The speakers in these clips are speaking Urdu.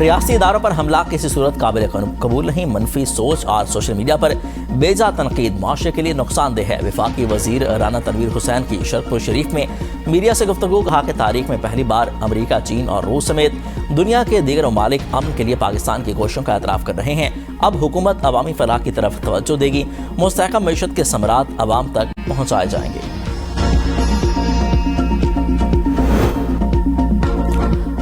ریاستی اداروں پر حملہ کسی صورت قابل قبول نہیں، منفی سوچ اور سوشل میڈیا پر بیجا تنقید معاشرے کے لیے نقصان دہ ہے۔ وفاقی وزیر رانا تنویر حسین کی شرقپور شریف میں میڈیا سے گفتگو، کہا کہ تاریخ میں پہلی بار امریکہ، چین اور روس سمیت دنیا کے دیگر ممالک امن کے لیے پاکستان کی کوششوں کا اعتراف کر رہے ہیں۔ اب حکومت عوامی فلاح کی طرف توجہ دے گی، مستحکم معیشت کے ثمرات عوام تک پہنچائے جائیں گے۔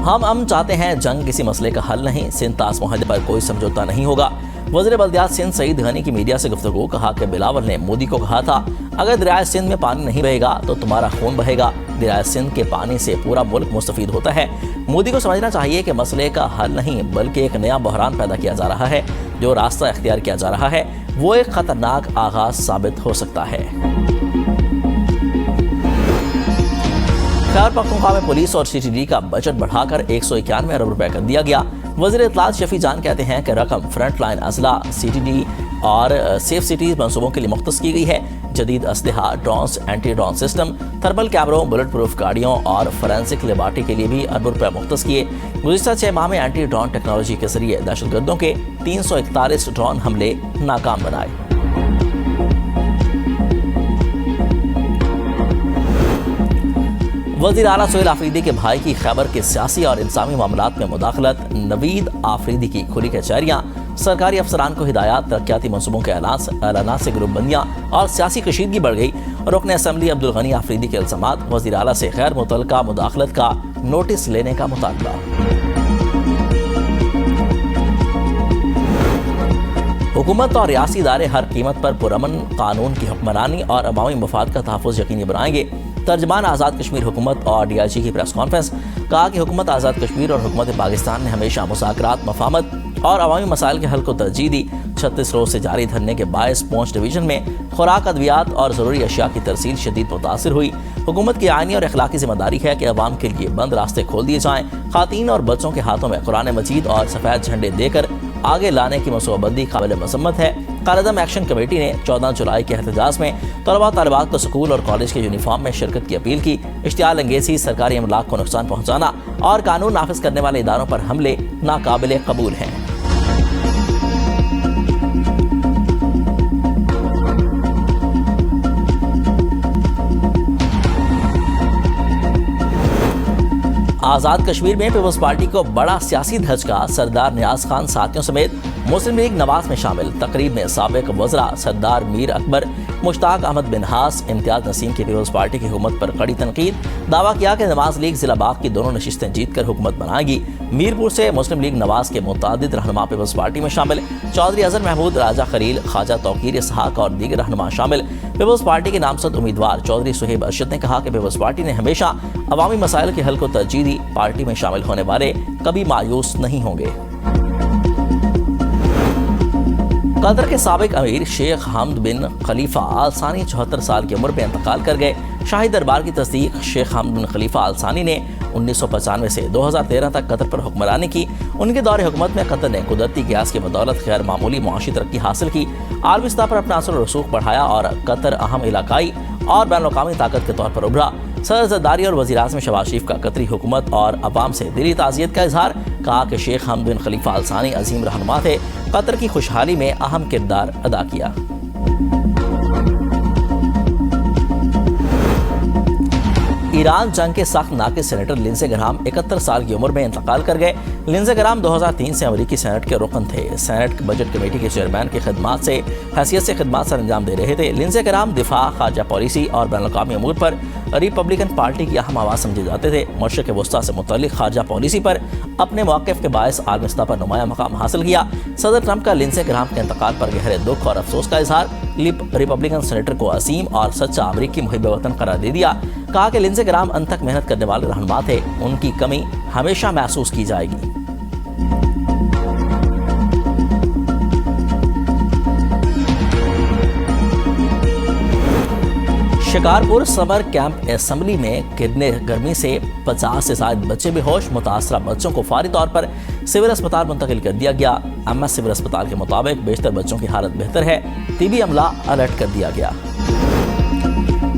ہم چاہتے ہیں جنگ کسی مسئلے کا حل نہیں، سندھ طاس معاہدے پر کوئی سمجھوتا نہیں ہوگا۔ وزیر بلدیات سندھ سعید غنی کی میڈیا سے گفتگو، کہا کہ بلاول نے مودی کو کہا تھا اگر دریائے سندھ میں پانی نہیں بہے گا تو تمہارا خون بہے گا۔ دریائے سندھ کے پانی سے پورا ملک مستفید ہوتا ہے۔ مودی کو سمجھنا چاہیے کہ مسئلے کا حل نہیں بلکہ ایک نیا بحران پیدا کیا جا رہا ہے۔ جو راستہ اختیار کیا جا رہا ہے وہ ایک خطرناک آغاز ثابت ہو سکتا ہے۔ خیبر پختونخوا میں پولیس اور CTD کا بجٹ بڑھا کر 191 ارب روپے کر دیا گیا۔ وزیر اطلاعات شفیع جان کہتے ہیں کہ رقم فرنٹ لائن اضلاع، CTD اور سیف سٹیز منصوبوں کے لیے مختص کی گئی ہے۔ جدید اسلحہ، drones, anti drone system, thermal کیمروں، بلٹ پروف گاڑیوں اور فورینسک لیبارٹری کے لیے بھی ارب روپے مختص کیے۔ گزشتہ 6 ماہ میں اینٹی ڈرون ٹیکنالوجی کے ذریعے دہشت گردوں کے 341 ڈرون حملے ناکام بنائے۔ وزیر اعلیٰ سہیل آفریدی کے بھائی کی خیبر کے سیاسی اور انتظامی معاملات میں مداخلت، نوید آفریدی کی کھلی کچہریاں، سرکاری افسران کو ہدایات، ترقیاتی منصوبوں کے اعلانات سے گروپ بندیاں اور سیاسی کشیدگی بڑھ گئی۔ رکن اسمبلی عبدالغنی آفریدی کے الزامات، وزیر اعلیٰ سے غیر متعلقہ مداخلت کا نوٹس لینے کا مطالبہ۔ حکومت اور ریاستی ادارے ہر قیمت پر پرامن قانون کی حکمرانی اور عوامی مفاد کا تحفظ یقینی بنائیں گے۔ ترجمان آزاد کشمیر حکومت اور DIG کی پریس کانفرنس، کہا کہ حکومت آزاد کشمیر اور حکومت پاکستان نے ہمیشہ مذاکرات، مفاہمت اور عوامی مسائل کے حل کو ترجیح دی۔ 36 روز سے جاری دھرنے کے باعث پونچھ ڈویژن میں خوراک، ادویات اور ضروری اشیاء کی ترسیل شدید متاثر ہوئی۔ حکومت کی آئینی اور اخلاقی ذمہ داری ہے کہ عوام کے لیے بند راستے کھول دیے جائیں۔ خواتین اور بچوں کے ہاتھوں میں قرآن مجید اور سفید جھنڈے دے کر آگے لانے کی منصوبہ بندی قابل مذمت ہے۔ قائد ایکشن کمیٹی نے 14 جولائی کے احتجاج میں طلباء طالبات کو سکول اور کالج کے یونیفارم میں شرکت کی اپیل کی۔ اشتعال انگیزی، سرکاری املاک کو نقصان پہنچانا اور قانون نافذ کرنے والے اداروں پر حملے ناقابل قبول ہیں۔ آزاد کشمیر میں پیپلز پارٹی کو بڑا سیاسی دھچکا، سردار نیاز خان ساتھیوں سمیت مسلم لیگ نواز میں شامل۔ تقریب میں سابق وزراء سردار میر اکبر، مشتاق احمد بنحاس، امتیاز نسیم کی پیپلز پارٹی کی حکومت پر کڑی تنقید۔ دعویٰ کیا کہ نواز لیگ ضلع باغ کی دونوں نشستیں جیت کر حکومت بنائے گی۔ میرپور سے مسلم لیگ نواز کے متعدد رہنما پیپلز پارٹی میں شامل، چودھری اظہر محمود، راجہ خلیل، خواجہ توقیر اسحاق اور دیگر رہنما شامل۔ پیپلز پارٹی کے نامزد امیدوار چودھری سہیب ارشد نے کہا کہ پیپلز پارٹی نے ہمیشہ عوامی مسائل کے حل کو ترجیح دی۔ پارٹی میں شامل ہونے والے کبھی مایوس نہیں ہوں گے۔ قطر کے سابق امیر شیخ حمد بن خلیفہ آل ثانی 74 سال کی عمر میں انتقال کر گئے۔ شاہی دربار کی تصدیق، شیخ حمد بن خلیفہ آل ثانی نے 1995 سے 2013 تک قطر پر حکمرانی کی۔ ان کے دور حکومت میں قطر نے قدرتی گیس کی بدولت غیر معمولی معاشی ترقی حاصل کی، عالمی سطح پر اپنا اثر و رسوخ بڑھایا اور قطر اہم علاقائی اور بین الاقوامی طاقت کے طور پر ابھرا۔ صدر زرداری اور وزیر اعظم شہباز شریف کا قطری حکومت اور عوام سے دلی تعزیت کا اظہار، کہا کہ شیخ حمد بن خلیفہ آل ثانی عظیم رہنما تھے، قطر کی خوشحالی میں اہم کردار ادا کیا۔ ایران جنگ کے سخت ناقص سینیٹر لنزے گرہام 71 سال کی عمر میں انتقال کر گئے۔ لنزے گرہام 2003 سے امریکی سینٹ کے رکن تھے۔ سینٹ بجٹ کمیٹی کے چیئرمین کی خدمات سے حیثیت سے خدمات سر انجام دے رہے تھے۔ لنزے گرہام دفاع، خارجہ پالیسی اور بین الاقوامی امور پر ریپبلکن پارٹی کی اہم آواز سمجھے جاتے تھے۔ مشرق وسطیٰ سے متعلق خارجہ پالیسی پر اپنے موقف کے باعث عالمی سطح پر نمایاں مقام حاصل کیا۔ صدر ٹرمپ کا لنزے گرہام کے انتقال پر گہرے دکھ اور افسوس کا اظہار، ریپبلکن سینیٹر کو عظیم اور سچا امریکی محب وطن قرار دے دیا۔ کہا کہ لنزے گرہام انت تک محنت کرنے والے رہنما تھے، ان کی کمی ہمیشہ محسوس کی جائے گی۔ شکارپور سمر کیمپ اسمبلی میں گرنے گرمی سے 50 سے زائد بچے بے ہوش، متاثرہ بچوں کو فوری طور پر سول اسپتال منتقل کر دیا گیا۔ MS سول اسپتال کے مطابق بیشتر بچوں کی حالت بہتر ہے، طبی عملہ الرٹ کر دیا گیا۔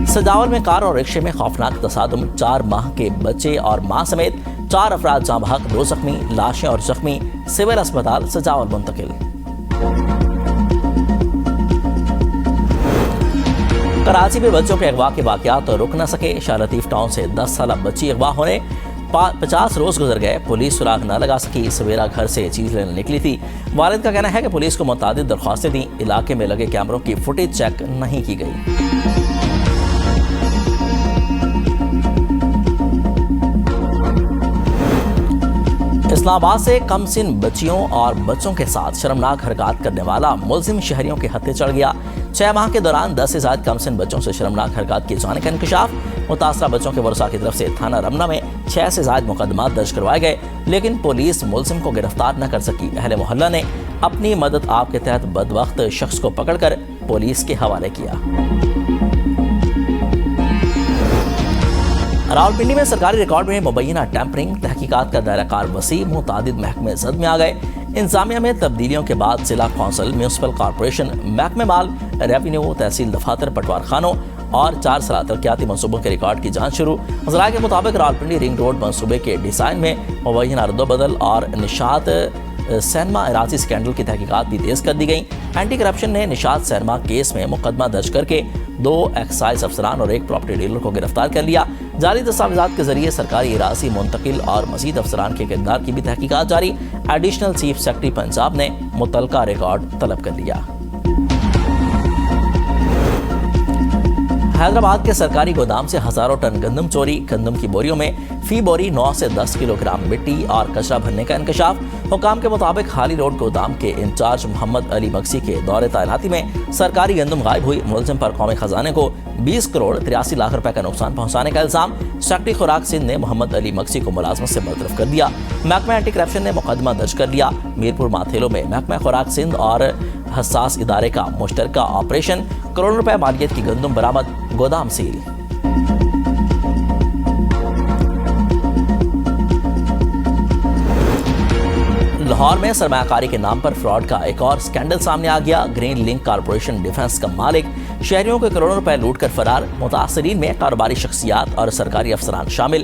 سجاول میں کار اور رکشے میں خوفناک تصادم، 4 ماہ کے بچے اور ماں سمیت 4 افراد جاں بحق، 2 زخمی، لاشیں اور زخمی سول اسپتال سجاول منتقل۔ کراچی میں بچوں کے اغوا کے واقعات رک نہ سکے، شاہ لطیف ٹاؤن سے 10 سالہ بچی اغوا ہونے 50 روز گزر گئے، پولیس سراغ نہ لگا سکی، سویرا گھر سے چیز لینے نکلی تھی۔ والد کا کہنا ہے کہ پولیس کو متعدد درخواستیں دیں، علاقے میں لگے کیمروں کی فوٹیج چیک نہیں کی گئی۔ اسلام آباد سے کم سن بچیوں اور بچوں کے ساتھ شرمناک حرکات کرنے والا ملزم شہریوں کے ہتھے چڑھ گیا۔ 6 ماہ کے دوران 10 سے زائد کم سن بچوں سے شرمناک حرکات کیے جانے کا انکشاف۔ متاثرہ بچوں کے ورثاء کی طرف سے تھانہ رمنا میں 6 سے زائد مقدمات درج کروائے گئے، لیکن پولیس ملزم کو گرفتار نہ کر سکی۔ اہل محلہ نے اپنی مدد آپ کے تحت بدبخت شخص کو پکڑ کر پولیس کے حوالے کیا۔ راولپنڈی میں سرکاری ریکارڈ میں مبینہ ٹیمپرنگ، تحقیقات کا دائرہ کار وسیع، متعدد محکمے زد میں آ گئے۔ انتظامیہ میں تبدیلیوں کے بعد ضلع کونسل، میونسپل کارپوریشن، محکمہ مال، ریونیو، تحصیل دفاتر، پٹوار خانوں اور 4 سالہ ترقیاتی منصوبوں کے ریکارڈ کی جانچ شروع۔ ذرائع کے مطابق راولپنڈی رنگ روڈ منصوبے کے ڈیزائن میں مبینہ رد و بدل اور نشاط سینما اراضی اسکینڈل کی تحقیقات بھی تیز کر دی گئیں۔ اینٹی کرپشن نے نشاط سینما کیس میں مقدمہ درج کر کے 2 ایکسائز افسران اور 1 پراپرٹی ڈیلر کو گرفتار کر لیا۔ جعلی دستاویزات کے ذریعے سرکاری اراضی منتقل اور مزید افسران کے کردار کی بھی تحقیقات جاری۔ ایڈیشنل چیف سیکرٹری پنجاب نے متعلقہ ریکارڈ طلب کر لیا۔ حیدرآباد کے سرکاری گودام سے ہزاروں ٹن گندم چوری، گندم کی بوریوں میں فی بوری 9 سے 10 کلو گرام مٹی اور کچرا بھرنے کا انکشاف۔ حکام کے مطابق خالی روڈ گودام کے انچارج محمد علی مکسی کے دور تعیناتی میں سرکاری گندم غائب ہوئی۔ ملزم پر قومی خزانے کو 20 کروڑ 83 لاکھ روپے کا نقصان پہنچانے کا الزام۔ سیکرٹری خوراک سندھ نے محمد علی مکسی کو ملازمت سے برطرف کر دیا۔ محکمہ اینٹی کرپشن نے مقدمہ درج کر لیا۔ میرپور ماتھیلو میں محکمہ خوراک سندھ اور حساس ادارے کا مشترکہ آپریشن، کروڑوں روپے مالیت کی گندم برآمد، گودام سیل۔ لاہور میں سرمایہ کاری کے نام پر فراڈ کا ایک اور سکینڈل سامنے آ گیا۔ گرین لنک کارپوریشن ڈیفنس کا مالک شہریوں کے کروڑوں روپے لوٹ کر فرار، متاثرین میں کاروباری شخصیات اور سرکاری افسران شامل۔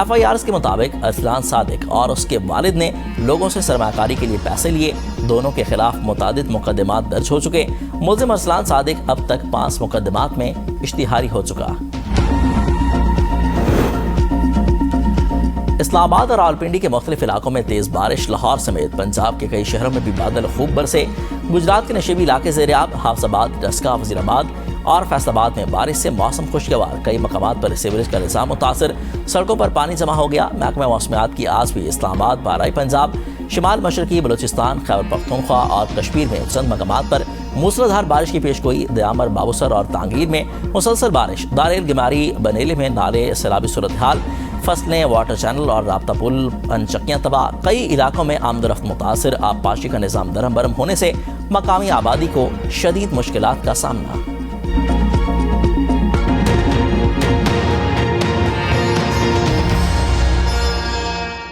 FIRs کے مطابق ارسلان صادق اور اس کے والد نے لوگوں سے سرمایہ کاری کے لیے پیسے لیے۔ دونوں کے خلاف متعدد مقدمات درج ہو چکے۔ ملزم ارسلان صادق اب تک 5 مقدمات میں اشتہاری ہو چکا۔ اسلام آباد اور راولپنڈی کے مختلف علاقوں میں تیز بارش، لاہور سمیت پنجاب کے کئی شہروں میں بھی بادل خوب برسے۔ گجرات کے نشیبی علاقے زیرآب، حافظ آباد، ڈسکہ، وزیر آباد اور فیصل آباد میں بارش سے موسم خوشگوار، کئی مقامات پر سیوریج کا نظام متاثر، سڑکوں پر پانی جمع ہو گیا۔ محکمہ موسمیات کی آج بھی اسلام آباد، بالائی پنجاب، شمال مشرقی بلوچستان، خیبر پختونخوا اور کشمیر میں چند مقامات پر موسلادھار بارش کی پیشگوئی۔ دیامر، بابوسر اور تانگیر میں مسلسل بارش، داریل، گماری، بنیلے میں نالے سیلابی صورتحال، فصلیں، واٹر چینل اور رابطہ پل پنچکیاں تباہ۔ کئی علاقوں میں آمد و رفت متاثر، آبپاشی کا نظام درہم برہم ہونے سے مقامی آبادی کو شدید مشکلات کا سامنا۔